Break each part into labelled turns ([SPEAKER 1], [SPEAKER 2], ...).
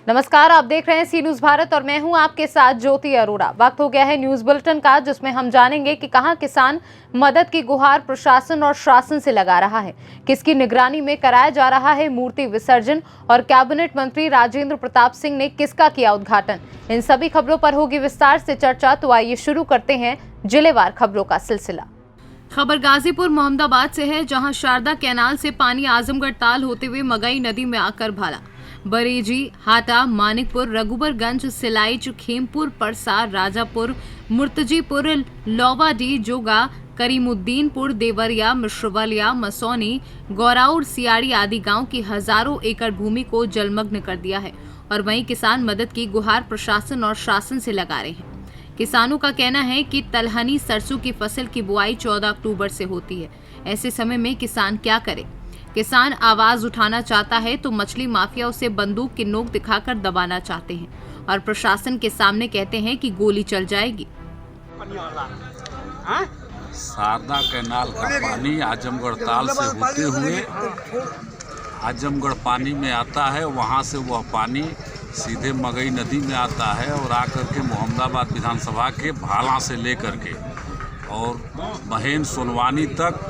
[SPEAKER 1] नमस्कार, आप देख रहे हैं सी न्यूज भारत और मैं हूं आपके साथ ज्योति अरोड़ा। वक्त हो गया है न्यूज बुलेटिन का, जिसमें हम जानेंगे कि कहां किसान मदद की गुहार प्रशासन और शासन से लगा रहा है, किसकी निगरानी में कराया जा रहा है मूर्ति विसर्जन और कैबिनेट मंत्री राजेंद्र प्रताप सिंह ने किसका किया उद्घाटन। इन सभी खबरों पर होगी विस्तार से चर्चा। तो आइए शुरू करते हैं जिलेवार खबरों का सिलसिला। खबर गाजीपुर मोहम्मदाबाद से है, जहां शारदा कैनाल से पानी आजमगढ़ ताल होते हुए मगई नदी में आकर भाला। बरेजी, हाटा, मानिकपुर, रघुबरगंज, सिलाइच, खेमपुर, परसा, राजापुर, मुर्तजीपुर, लोवाडी, जोगा, करीमुद्दीनपुर, देवरिया, मिश्रवलिया, मसौनी, गौराउर, सियाड़ी आदि गांव की हजारों एकड़ भूमि को जलमग्न कर दिया है और वहीं किसान मदद की गुहार प्रशासन और शासन से लगा रहे हैं। किसानों का कहना है कि तलहनी सरसों की फसल की बुआई 14 अक्टूबर से होती है। ऐसे समय में किसान क्या करे? किसान आवाज उठाना चाहता है तो मछली माफिया उसे बंदूक की नोक दिखाकर दबाना चाहते हैं और प्रशासन के सामने कहते हैं कि गोली चल जाएगी।
[SPEAKER 2] शारदा कैनाल का पानी आजमगढ़ ताल से होते हुए आजमगढ़ पानी में आता है। वहाँ से वह पानी सीधे मगई नदी में आता है और आकर के मोहम्मदाबाद विधानसभा के भाला से लेकर के और महेन सोनवानी तक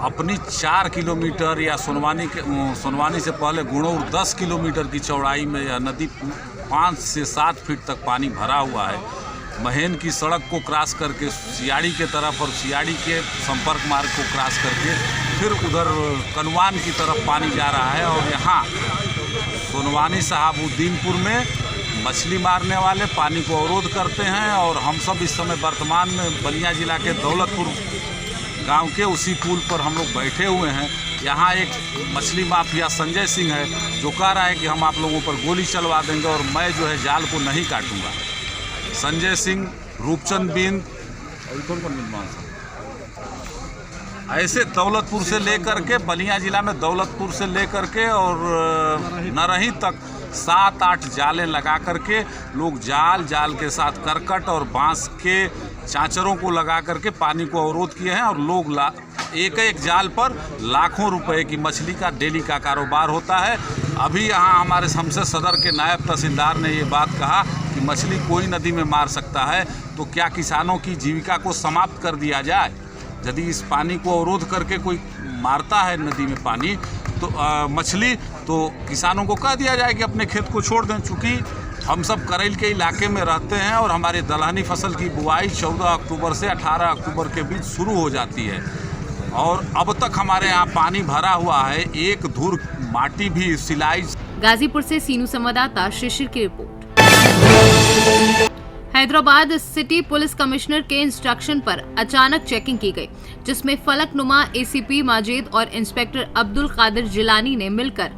[SPEAKER 2] अपनी 4 किलोमीटर या सोनवानी से पहले गुणौर 10 किलोमीटर की चौड़ाई में यह नदी 5 से 7 फीट तक पानी भरा हुआ है। महेन की सड़क को क्रॉस करके सियाड़ी के तरफ और सियाड़ी के संपर्क मार्ग को क्रॉस करके फिर उधर कनवान की तरफ पानी जा रहा है और यहाँ सोनवानी साहबुद्दीनपुर में मछली मारने वाले पानी को अवरोध करते हैं। और हम सब इस समय वर्तमान में बलिया जिला के दौलतपुर गांव के उसी पुल पर हम लोग बैठे हुए हैं। यहाँ एक मछली माफिया संजय सिंह है जो कह रहा है कि हम आप लोगों पर गोली चलवा देंगे और मैं जो है जाल को नहीं काटूंगा। संजय सिंह, रूपचंद बिंद ऐसे दौलतपुर से लेकर के बलिया जिला में दौलतपुर से लेकर के और नरही तक 7-8 जालें लगा करके लोग जाल के साथ करकट और बांस के चांचरों को लगा करके पानी को अवरोध किए हैं और लोग एक जाल पर लाखों रुपए की मछली का डेली का कारोबार होता है। अभी यहाँ हमारे हमसे सदर के नायब तहसीलदार ने ये बात कहा कि मछली कोई नदी में मार सकता है, तो क्या किसानों की जीविका को समाप्त कर दिया जाए? यदि इस पानी को अवरोध करके कोई मारता है नदी में पानी तो मछली, तो किसानों को कह दिया जाए कि अपने खेत को छोड़ दें। चूँकि हम सब करैल के इलाके में रहते हैं और हमारे दलहनी फसल की बुआई 14 अक्टूबर से 18 अक्टूबर के बीच शुरू हो जाती है और अब तक हमारे यहाँ पानी भरा हुआ है, एक धूर माटी भी सिलाई।
[SPEAKER 1] गाजीपुर से सीनू संवाददाता शिशिर की report. Hyderabad city police commissioner के इंस्ट्रक्शन पर अचानक चेकिंग की गई, जिसमें फलकनुमा एसीपी माजिद और इंस्पेक्टर अब्दुल कादिर जिलानी ने मिलकर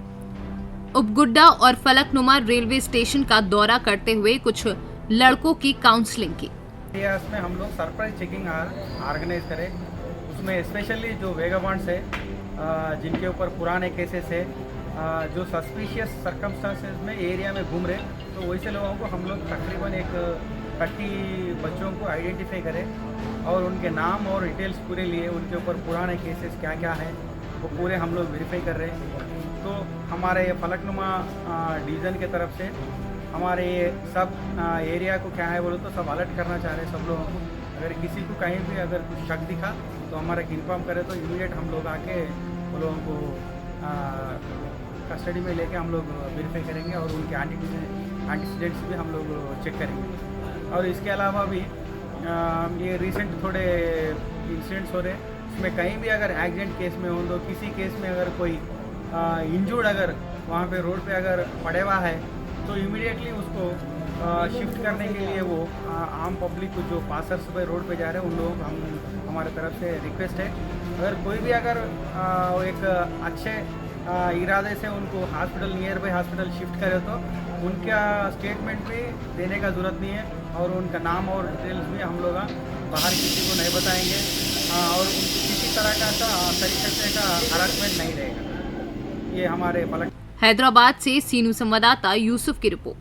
[SPEAKER 1] उपगुड्डा और फलकनुमा रेलवे स्टेशन का दौरा करते हुए कुछ लड़कों की काउंसलिंग की।
[SPEAKER 3] इसमें हम लोग सरप्राइज चेकिंग ऑर्गेनाइज करें, उसमें स्पेशली जो वेगाबॉन्ड्स है जिनके ऊपर पुराने केसेस है, जो सस्पिशियस सर्कमस्टांसेस में एरिया में घूम रहे, तो वैसे लोगों को हम लोग तकरीबन एक 30 बच्चों को आइडेंटिफाई करें और उनके नाम और डिटेल्स पूरे लिए, उनके ऊपर पुराने केसेस क्या क्या हैं वो पूरे हम लोग वेरीफाई कर रहे हैं। तो हमारे ये फलकनुमा डिवीज़न के तरफ से हमारे ये सब एरिया को क्या है बोलो तो सब अलर्ट करना चाह रहे हैं सब लोगों को। अगर किसी को कहीं भी अगर कुछ शक दिखा तो हमारा इन्फॉर्म करे तो इमीडिएट हम लोग आके वो लोगों को कस्टडी में लेके हम लोग वेरीफाई करेंगे और उनके एंटीसीडेंट्स भी हम लोग चेक करेंगे। और इसके अलावा भी ये रिसेंट थोड़े इंसिडेंट्स हो रहे हैं, उसमें कहीं भी अगर एक्सीडेंट केस में हो तो किसी केस में अगर कोई इंजूर्ड अगर वहाँ पे रोड पे अगर पड़े हुआ है तो इमीडिएटली उसको शिफ्ट करने के लिए वो आम पब्लिक को जो पासर्स पे रोड पे जा रहे हैं उन लोगों को हमारे तरफ से रिक्वेस्ट है, अगर कोई भी अगर एक अच्छे इरादे से उनको hospital near by hospital shift करे तो उनका स्टेटमेंट भी देने का ज़रूरत नहीं है और उनका नाम और डिटेल्स भी हम लोग बाहर किसी को नहीं बताएंगे और उनको किसी तरह का तरीके का हरासमेंट नहीं रहेगा। ये हमारे
[SPEAKER 1] हैदराबाद से सीनू संवाददाता यूसुफ की रिपोर्ट।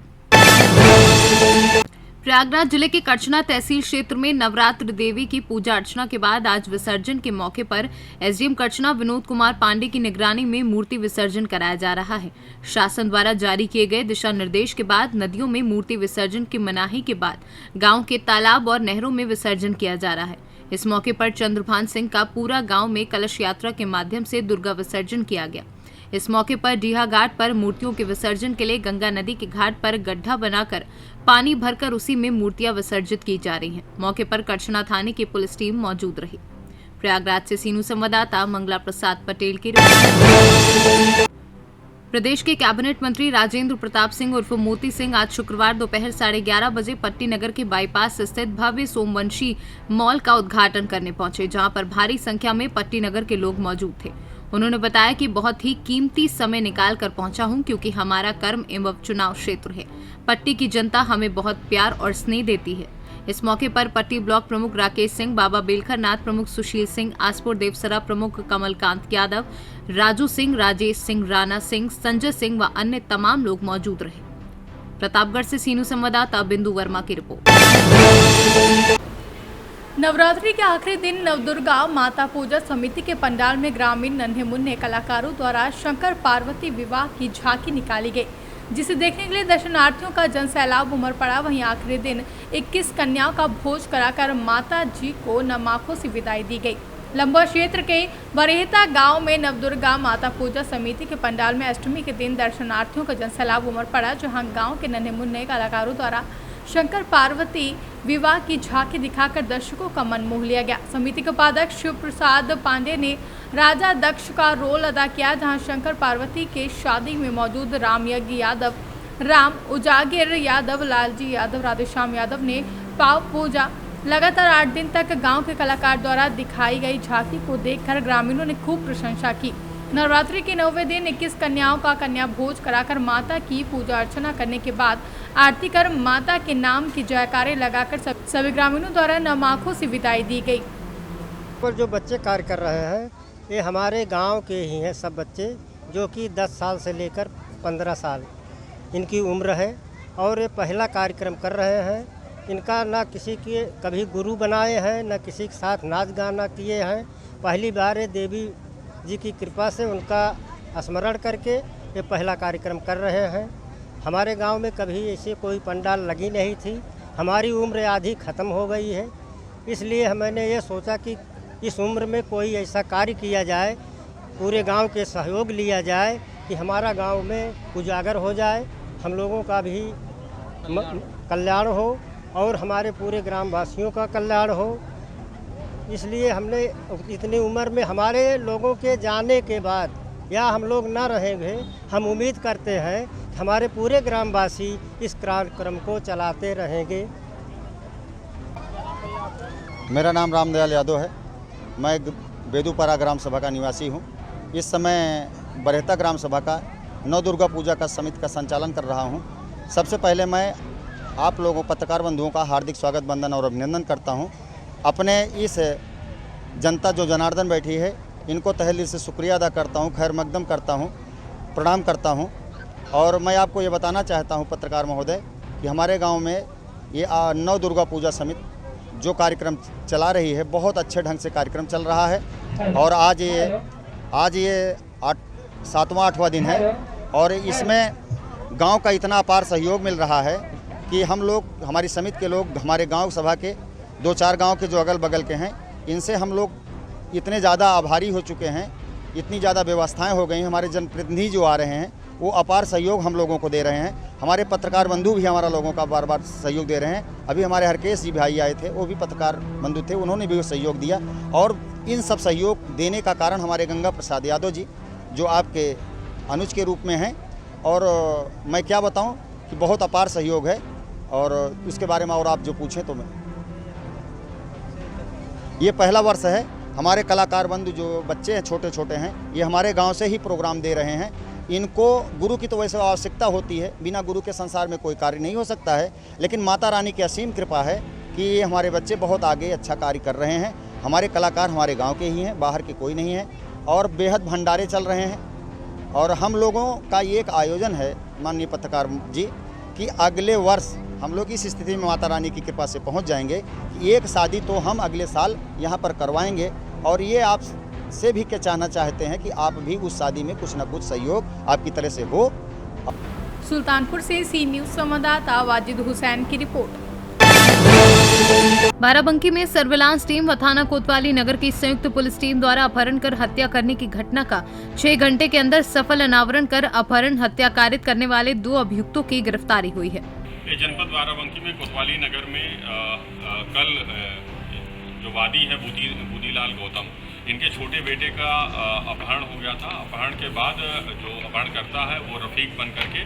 [SPEAKER 1] प्रयागराज जिले के कचना तहसील क्षेत्र में नवरात्र देवी की पूजा अर्चना के बाद आज विसर्जन के मौके पर एसडीएम कचना विनोद कुमार पांडे की निगरानी में मूर्ति विसर्जन कराया जा रहा है। शासन द्वारा जारी किए गए दिशा निर्देश के बाद नदियों में मूर्ति विसर्जन की मनाही के बाद गांव के तालाब और नहरों में विसर्जन किया जा रहा है। इस मौके पर चंद्रभान सिंह का पूरा गाँव में कलश यात्रा के माध्यम से दुर्गा विसर्जन किया गया। इस मौके पर डीहा घाट पर मूर्तियों के विसर्जन के लिए गंगा नदी के घाट पर गड्ढा बनाकर पानी भरकर उसी में मूर्तियां विसर्जित की जा रही हैं। मौके पर कचना थाने की पुलिस टीम मौजूद रही। प्रयागराज से सीनू संवाददाता मंगला प्रसाद पटेल की रिपोर्ट। प्रदेश के कैबिनेट मंत्री राजेंद्र प्रताप सिंह उर्फ मोती सिंह आज शुक्रवार दोपहर 11:30 बजे पट्टी नगर के बाईपास स्थित भव्य सोमवंशी मॉल का उद्घाटन करने पहुंचे, जहां पर भारी संख्या में पट्टी नगर के लोग मौजूद थे। उन्होंने बताया कि बहुत ही कीमती समय निकाल कर पहुंचा हूं, क्योंकि हमारा कर्म एवं चुनाव क्षेत्र है। पट्टी की जनता हमें बहुत प्यार और स्नेह देती है। इस मौके पर पट्टी ब्लॉक प्रमुख राकेश सिंह, बाबा बेलखरनाथ प्रमुख सुशील सिंह, आसपुर देवसरा प्रमुख कमलकांत यादव, राजू सिंह, राजेश सिंह, राणा सिंह, संजय सिंह व अन्य तमाम लोग मौजूद रहे। प्रतापगढ़ से सीनू संवाददाता बिंदु वर्मा की रिपोर्ट।
[SPEAKER 4] नवरात्रि के आखिरी दिन नवदुर्गा माता पूजा समिति के पंडाल में ग्रामीण नन्हे मुन्ने कलाकारों द्वारा शंकर पार्वती विवाह की झांकी निकाली गई, जिसे देखने के लिए दर्शनार्थियों का जनसैलाब उमड़ पड़ा। वहीं आखिरी दिन 21 कन्याओं का भोज कराकर माता जी को नमाखों से विदाई दी गई। लंबा क्षेत्र के बरेहता गांव में नवदुर्गा माता पूजा समिति के पंडाल में अष्टमी के दिन दर्शनार्थियों का जनसैलाब उमड़ पड़ा, जहां गांव के नन्हे मुन्ने कलाकारों द्वारा शंकर पार्वती विवाह की झांकी दिखाकर दर्शकों का मन मोह लिया गया। समिति के उपाध्यक्ष शिव प्रसाद पांडे ने राजा दक्ष का रोल अदा किया, जहां शंकर पार्वती के शादी में मौजूद राम यज्ञ यादव, राम उजागिर यादव, लालजी यादव, राधेश्याम यादव ने पाव पूजा। लगातार 8 दिन तक गांव के कलाकार द्वारा दिखाई गई झांकी को देखकर ग्रामीणों ने खूब प्रशंसा की। नवरात्रि के 9वें दिन 21 कन्याओं का कन्या भोज कराकर माता की पूजा अर्चना करने के बाद आरती कर माता के नाम की जयकारे लगाकर सभी ग्रामीणों द्वारा नमाखों से विदाई दी गई।
[SPEAKER 5] पर जो बच्चे कार्य कर रहे हैं ये हमारे गांव के ही हैं, सब बच्चे जो कि 10 साल से लेकर 15 साल इनकी उम्र है और ये पहला कार्यक्रम कर रहे हैं। इनका ना किसी के कभी गुरु बनाए हैं, ना किसी के साथ नाच गाना किए हैं। पहली बार ये देवी जी की कृपा से उनका स्मरण करके ये पहला कार्यक्रम कर रहे हैं। हमारे गांव में कभी ऐसे कोई पंडाल लगी नहीं थी। हमारी उम्र आधी ख़त्म हो गई है, इसलिए मैंने ये सोचा कि इस उम्र में कोई ऐसा कार्य किया जाए, पूरे गांव के सहयोग लिया जाए कि हमारा गांव में उजागर हो जाए, हम लोगों का भी कल्याण हो और हमारे पूरे ग्रामवासियों का कल्याण हो। इसलिए हमने इतनी उम्र में हमारे लोगों के जाने के बाद या हम लोग ना रहेंगे, हम उम्मीद करते हैं कि हमारे पूरे ग्रामवासी इस कार्यक्रम को चलाते रहेंगे।
[SPEAKER 6] मेरा नाम रामदयाल यादव है। मैं बेदूपरा ग्राम सभा का निवासी हूँ। इस समय बरेहता ग्राम सभा का नवदुर्गा पूजा का समिति का संचालन कर रहा हूँ। सबसे पहले मैं आप लोगों पत्रकार बंधुओं का हार्दिक स्वागत, वंदन और अभिनंदन करता हूँ। अपने इस जनता जो जनार्दन बैठी है इनको तहे दिल से शुक्रिया अदा करता हूँ, खैर मकदम करता हूँ, प्रणाम करता हूँ। और मैं आपको ये बताना चाहता हूँ पत्रकार महोदय कि हमारे गांव में ये नव दुर्गा पूजा समिति जो कार्यक्रम चला रही है, बहुत अच्छे ढंग से कार्यक्रम चल रहा है। और आज ये 7वां-8वां दिन है और इसमें गांव का इतना अपार सहयोग मिल रहा है कि हम लोग, हमारी समिति के लोग, हमारे गांव सभा के 2-4 गांव के जो अगल बगल के हैं, इनसे हम लोग इतने ज़्यादा आभारी हो चुके हैं, इतनी ज़्यादा व्यवस्थाएं हो गई। हमारे जनप्रतिनिधि जो आ रहे हैं वो अपार सहयोग हम लोगों को दे रहे हैं। हमारे पत्रकार बंधु भी हमारा लोगों का बार बार सहयोग दे रहे हैं। अभी हमारे हरकेश जी भाई आए थे, वो भी पत्रकार बंधु थे, उन्होंने भी सहयोग दिया। और इन सब सहयोग देने का कारण हमारे गंगा प्रसाद यादव जी जो आपके अनुज के रूप में हैं। और मैं क्या बताऊं कि बहुत अपार सहयोग है। और उसके बारे में और आप जो पूछें तो मैं, ये पहला वर्ष है। हमारे कलाकार बंधु जो बच्चे हैं, छोटे छोटे हैं, ये हमारे गांव से ही प्रोग्राम दे रहे हैं। इनको गुरु की तो वैसे आवश्यकता होती है, बिना गुरु के संसार में कोई कार्य नहीं हो सकता है। लेकिन माता रानी की असीम कृपा है कि ये हमारे बच्चे बहुत आगे अच्छा कार्य कर रहे हैं। हमारे कलाकार हमारे गांव के ही हैं, बाहर के कोई नहीं है। और बेहद भंडारे चल रहे हैं। और हम लोगों का ये एक आयोजन है माननीय पत्रकार जी कि अगले वर्ष हम लोग इस स्थिति में माता रानी की कृपा से पहुंच जाएंगे कि एक शादी तो हम अगले साल यहाँ पर करवाएंगे। और ये आप से भी क्या चाहना चाहते हैं कि आप भी उस शादी में कुछ न कुछ सहयोग आपकी तरह से हो।
[SPEAKER 4] सुल्तानपुर से सी न्यूज संवाददाता वाजिद हुसैन की रिपोर्ट।
[SPEAKER 1] बाराबंकी में सर्विलांस टीम व थाना कोतवाली नगर की संयुक्त पुलिस टीम द्वारा अपहरण कर हत्या करने की घटना का 6 घंटे के अंदर सफल अनावरण कर अपहरण हत्या कारित करने वाले 2 अभियुक्तों की गिरफ्तारी हुई है।
[SPEAKER 7] जनपद बाराबंकी में कोतवाली नगर में कल जो वादी है बूदीलाल गौतम, इनके छोटे बेटे का अपहरण हो गया था। अपहरण के बाद जो अपहरण करता है वो रफीक बन करके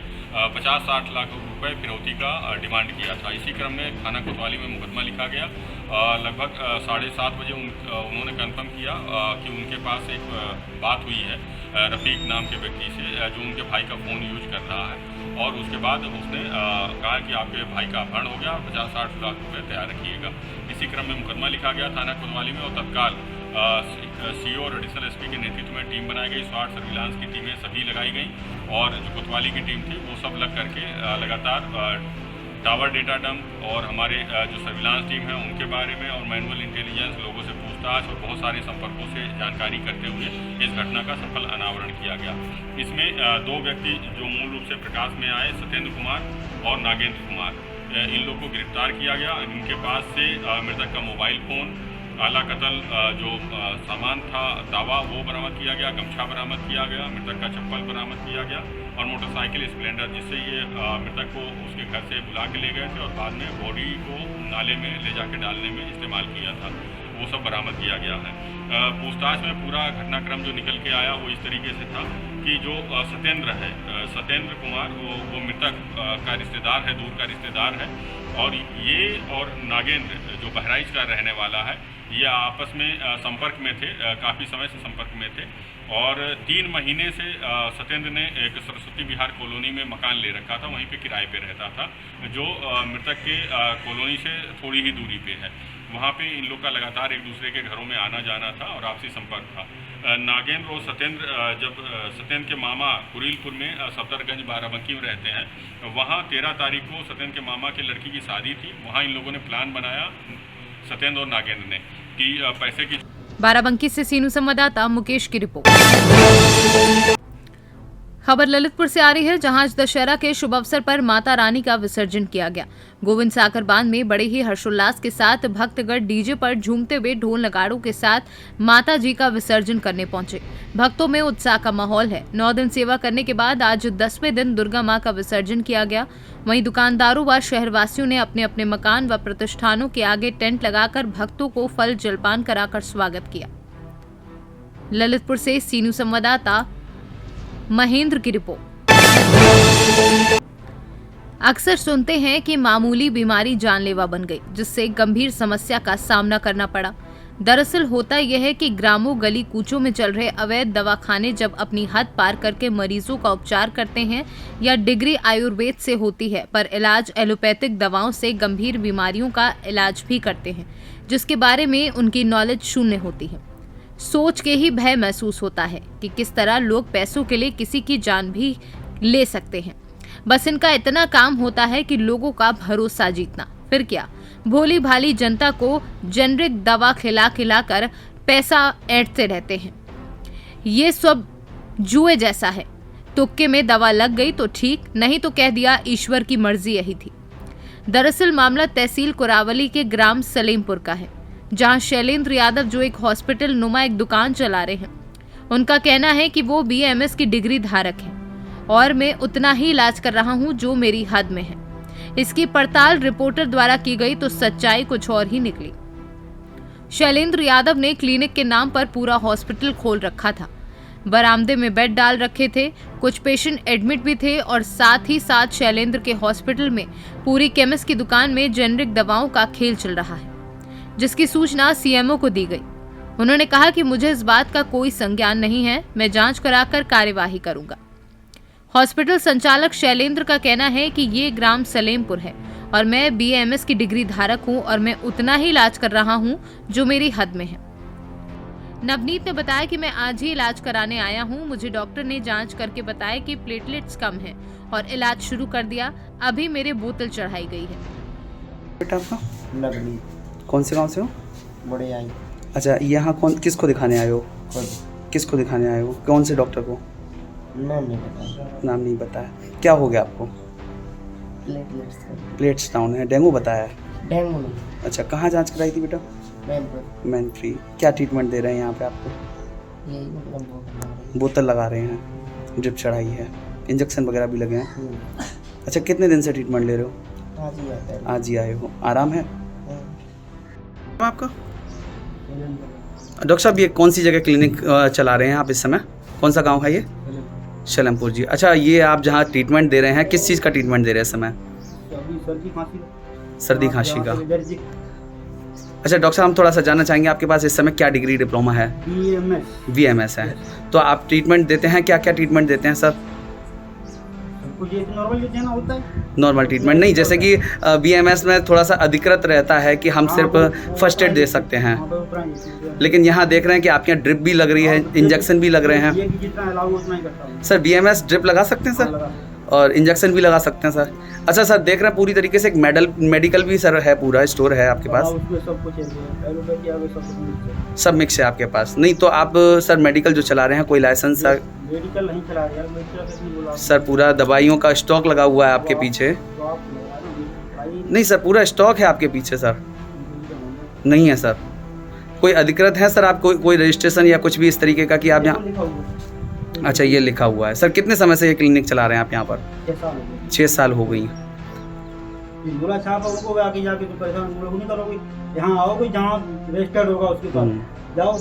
[SPEAKER 7] 50-60 लाख रुपए फिरौती का डिमांड किया था। इसी क्रम में थाना कोतवाली में मुकदमा लिखा गया। लगभग 7:30 बजे उन्होंने कंफर्म किया कि उनके पास एक बात हुई है रफीक नाम के व्यक्ति से, जो उनके भाई का फ़ोन यूज कर रहा है। और उसके बाद उसने कहा कि आपके भाई का अपहरण हो गया और 50-60 लाख रुपये तैयार रखिएगा। इसी क्रम में मुकदमा लिखा गया थाना कोतवाली में और तत्काल सीओ और एडिशनल एसपी के नेतृत्व में टीम बनाई गई। स्वाट सर्विलांस की टीमें सभी लगाई गई और जो कोतवाली की टीम थी वो सब लग करके लगातार टावर डेटा डंप और हमारे जो सर्विलांस टीम है उनके बारे में और मैनुअल इंटेलिजेंस, लोगों से पूछताछ और बहुत सारे संपर्कों से जानकारी करते हुए इस घटना का सफल अनावरण किया गया। इसमें 2 व्यक्ति जो मूल रूप से प्रकाश में आए, सत्येंद्र कुमार और नागेंद्र कुमार, इन लोगों को गिरफ्तार किया गया। इनके पास से मृतक का मोबाइल फ़ोन, आला कतल जो सामान था दावा वो बरामद किया गया, गमछा बरामद किया गया, मृतक का चप्पल बरामद किया गया और मोटरसाइकिल स्प्लेंडर, जिससे ये मृतक को उसके घर से बुला के ले गए थे और बाद में बॉडी को नाले में ले जाके डालने में इस्तेमाल किया था, वो सब बरामद किया गया है। पूछताछ में पूरा घटनाक्रम जो निकल के आया वो इस तरीके से था कि जो सत्येंद्र है, सत्येंद्र कुमार, वो मृतक का रिश्तेदार है, दूर का रिश्तेदार है। और ये और नागेंद्र जो बहराइच का रहने वाला है, ये आपस में संपर्क में थे, काफ़ी समय से संपर्क में थे। और 3 महीने से सत्येंद्र ने एक सरस्वती विहार कॉलोनी में मकान ले रखा था, वहीं पे किराए पे रहता था, जो मृतक के कॉलोनी से थोड़ी ही दूरी पे है। वहाँ पे इन लोग का लगातार एक दूसरे के घरों में आना जाना था और आपसी संपर्क था। नागेंद्र और सत्येंद्र जब सत्येंद्र के मामा कुरीलपुर में सफदरगंज बाराबंकी में रहते हैं, वहाँ 13 तारीख को सत्येंद्र के मामा की लड़की की शादी थी। वहाँ इन लोगों ने प्लान बनाया, सत्येंद्र और नागेंद्र ने, कि पैसे की।
[SPEAKER 1] बाराबंकी से सीनू संवाददाता मुकेश की रिपोर्ट। खबर ललितपुर से आ रही है, जहां आज दशहरा के शुभ अवसर पर माता रानी का विसर्जन किया गया। गोविंद सागर बांध में बड़े ही हर्षोल्लास के साथ भक्तगण डीजे पर झूमते हुए ढोल नगाड़ों के साथ माता जी का विसर्जन करने पहुंचे। भक्तों में उत्साह का माहौल है। 9 दिन सेवा करने के बाद आज 10वें दिन दुर्गा मां का विसर्जन किया गया। वहीं दुकानदारों व शहरवासियों ने अपने अपने मकान व प्रतिष्ठानों के आगे टेंट लगाकर भक्तों को फल जलपान कराकर स्वागत किया। ललितपुर से सीनू संवाददाता महेंद्र की रिपोर्ट। अक्सर सुनते हैं कि मामूली बीमारी जानलेवा बन गई, जिससे गंभीर समस्या का सामना करना पड़ा। दरअसल होता यह है कि ग्रामों गली कूचों में चल रहे अवैध दवाखाने जब अपनी हद पार करके मरीजों का उपचार करते हैं या डिग्री आयुर्वेद से होती है, पर इलाज एलोपैथिक दवाओं से गंभीर बीमारियों का इलाज भी करते हैं, जिसके बारे में उनकी नॉलेज शून्य होती है। सोच के ही भय महसूस होता है कि किस तरह लोग पैसों के लिए किसी की जान भी ले सकते हैं। बस इनका इतना काम होता है कि लोगों का भरोसा जीतना। फिर क्या, भोली भाली जनता को जेनरिक दवा खिला कर पैसा ऐंठते रहते हैं। ये सब जुए जैसा है। तुक्के में दवा लग गई तो ठीक, नहीं तो कह दिया ईश्वर की मर्जी यही थी। दरअसल मामला तहसील कुरावली के ग्राम सलेमपुर का है, जहां शैलेंद्र यादव जो एक हॉस्पिटल नुमा एक दुकान चला रहे हैं, उनका कहना है कि वो BAMS की डिग्री धारक हैं और मैं उतना ही इलाज कर रहा हूं जो मेरी हद में है। इसकी पड़ताल रिपोर्टर द्वारा की गई तो सच्चाई कुछ और ही निकली। शैलेंद्र यादव ने क्लिनिक के नाम पर पूरा हॉस्पिटल खोल रखा था। बरामदे में बेड डाल रखे थे, कुछ पेशेंट एडमिट भी थे और साथ ही साथ शैलेंद्र के हॉस्पिटल में पूरी केमिस्ट की दुकान में जेनरिक दवाओं का खेल चल रहा है, जिसकी सूचना CMO को दी गई। उन्होंने कहा कि मुझे इस बात का कोई संज्ञान नहीं है, मैं जांच कराकर कार्यवाही करूंगा। हॉस्पिटल संचालक शैलेंद्र का कहना है कि ये ग्राम सलेमपुर है और मैं BAMS की डिग्री धारक हूं और मैं उतना ही इलाज कर रहा हूं जो मेरी हद में है। नवनीत ने बताया कि मैं आज ही इलाज कराने आया हूं। मुझे डॉक्टर ने जांच करके बताया कि प्लेटलेट्स कम हैं और इलाज शुरू कर दिया। अभी मेरे बोतल चढ़ाई गई है।
[SPEAKER 8] बेटा आपका
[SPEAKER 5] नवनीत
[SPEAKER 8] कौन से गांव से हो?
[SPEAKER 5] बड़े आई
[SPEAKER 8] अच्छा, यहाँ कौन किसको दिखाने आए हो?
[SPEAKER 5] खुद
[SPEAKER 8] किसको दिखाने आए हो? कौन से डॉक्टर को?
[SPEAKER 5] नाम नहीं पता।
[SPEAKER 8] नाम नहीं बताया। क्या हो गया आपको? प्लेट्स डाउन है। डेंगू बताया है?
[SPEAKER 5] डेंगू नहीं,
[SPEAKER 8] अच्छा, कहाँ जांच कराई थी बेटा? मैनफ्री। क्या ट्रीटमेंट दे रहे हैं यहाँ पे आपको?
[SPEAKER 5] यही मतलब
[SPEAKER 8] बोतल लगा रहे हैं, ड्रिप चढ़ाई है, इंजेक्शन वगैरह भी लगे हैं। अच्छा, कितने दिन से ट्रीटमेंट ले रहे हो?
[SPEAKER 5] आज ही आता है।
[SPEAKER 8] आज ही आए हो, आराम है आपका? डॉक्टर साहब, ये कौन सी जगह क्लिनिक चला रहे हैं आप इस समय? कौन सा गांव है ये? शलमपुर जी। अच्छा, ये आप जहाँ ट्रीटमेंट दे रहे हैं, किस चीज़ का ट्रीटमेंट दे रहे हैं इस समय? सर्दी खांसी का। अच्छा डॉक्टर साहब, हम थोड़ा सा जानना चाहेंगे आपके पास इस समय क्या डिग्री डिप्लोमा है? VMS है। तो आप ट्रीटमेंट देते हैं, क्या क्या ट्रीटमेंट देते हैं सर? नॉर्मल ट्रीटमेंट नहीं, जैसे कि VMS में थोड़ा सा अधिकृत रहता है कि हम सिर्फ फर्स्ट एड दे सकते हैं, लेकिन यहाँ देख रहे हैं कि आपके यहाँ ड्रिप भी लग रही है, इंजेक्शन भी लग रहे हैं। सर VMS ड्रिप लगा सकते हैं सर, और इंजेक्शन भी लगा सकते हैं सर। अच्छा सर, देख रहे हैं पूरी तरीके से एक मेडिकल भी सर है, पूरा स्टोर है आपके पास? सब मिक्स है आपके पास। नहीं तो आप सर मेडिकल जो चला रहे हैं, कोई लाइसेंस?
[SPEAKER 3] मेडिकल नहीं चला रहा है, मेडिकल कितनी बोला
[SPEAKER 8] सर पूरा दवाइयों का स्टॉक लगा हुआ है आपके पीछे? नहीं सर, पूरा स्टॉक है आपके पीछे सर? नहीं है सर। कोई अधिकृत है सर आप, कोई रजिस्ट्रेशन या कुछ भी इस तरीके का कि आप यहाँ? अच्छा, ये लिखा हुआ है। सर कितने समय से ये क्लिनिक चला रहे हैं आप यहाँ पर? 6 साल हो गई।
[SPEAKER 3] यहाँ आओगे जहाँ रजिस्टर्ड होगा उसके पास जाओ,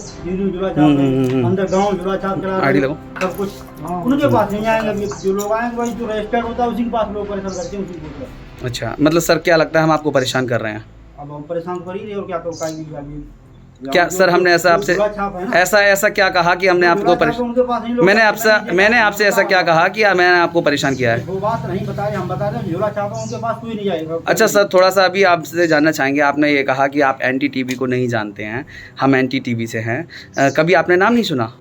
[SPEAKER 3] अंदर गाँव जुड़ा छाप चला
[SPEAKER 8] आईडी लगो
[SPEAKER 3] सब कुछ उनके पास नहीं आएंगे। जो लोग आएंगे वही जो रजिस्टर्ड होता है उसी के पास लोग परेशान करते हैं, उसी को।
[SPEAKER 8] अच्छा, मतलब सर क्या लगता है हम आपको परेशान कर रहे हैं?
[SPEAKER 3] अब हम परेशान कर ही रहे हो, क्या तो
[SPEAKER 8] क्या सर हमने ऐसा आपसे ऐसा क्या कहा कि हमने आपको मैंने आपसे ऐसा क्या कहा कि मैंने आपको परेशान किया है?
[SPEAKER 3] वो बात नहीं बताई, हम बता रहे हैं झोला छापा उनके पास कोई नहीं जाएगा।
[SPEAKER 8] अच्छा सर, थोड़ा सा अभी आपसे जानना चाहेंगे, आपने ये कहा कि आप NTTB को नहीं जानते हैं, हम NTTB से हैं, कभी आपने नाम नहीं सुना?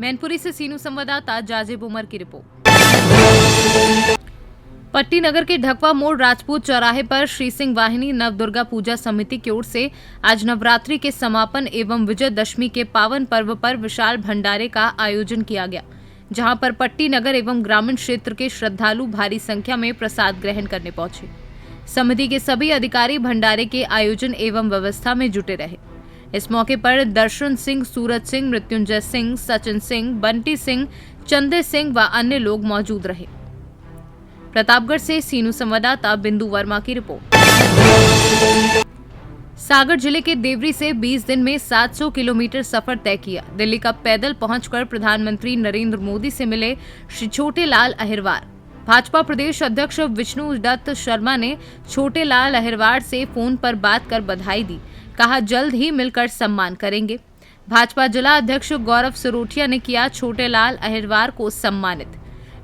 [SPEAKER 1] मैनपुरी से सीनू संवाददाता जाजिब उमर की रिपोर्ट। पट्टी नगर के ढकवा मोड़ राजपूत चौराहे पर श्री सिंह वाहिनी नव दुर्गा पूजा समिति की ओर से आज नवरात्रि के समापन एवं विजयदशमी के पावन पर्व पर विशाल भंडारे का आयोजन किया गया, जहां पर पट्टी नगर एवं ग्रामीण क्षेत्र के श्रद्धालु भारी संख्या में प्रसाद ग्रहण करने पहुंचे। समिति के सभी अधिकारी भंडारे के आयोजन एवं व्यवस्था में जुटे रहे। इस मौके पर दर्शन सिंह, सूरज सिंह, मृत्युंजय सिंह, सचिन सिंह, बंटी सिंह, चंदे सिंह व अन्य लोग मौजूद रहे। प्रतापगढ़ से सीनू संवाददाता बिंदु वर्मा की रिपोर्ट। सागर जिले के देवरी से 20 दिन में 700 किलोमीटर सफर तय किया। दिल्ली का पैदल पहुंचकर प्रधानमंत्री नरेंद्र मोदी से मिले श्री छोटे लाल अहिरवार। भाजपा प्रदेश अध्यक्ष विष्णु दत्त शर्मा ने छोटे लाल अहिरवार से फोन पर बात कर बधाई दी, कहा जल्द ही मिलकर सम्मान करेंगे। भाजपा जिला अध्यक्ष गौरव सरोठिया ने किया छोटे लाल अहिरवार को सम्मानित।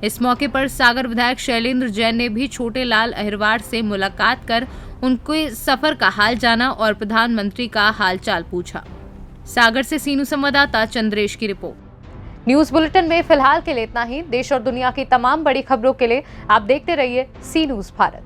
[SPEAKER 1] इस मौके पर सागर विधायक शैलेंद्र जैन ने भी छोटे लाल अहिरवार से मुलाकात कर उनके सफर का हाल जाना और प्रधानमंत्री का हालचाल पूछा। सागर से सीनू संवाददाता चंद्रेश की रिपोर्ट। न्यूज बुलेटिन में फिलहाल के लिए इतना ही। देश और दुनिया की तमाम बड़ी खबरों के लिए आप देखते रहिए सी न्यूज भारत।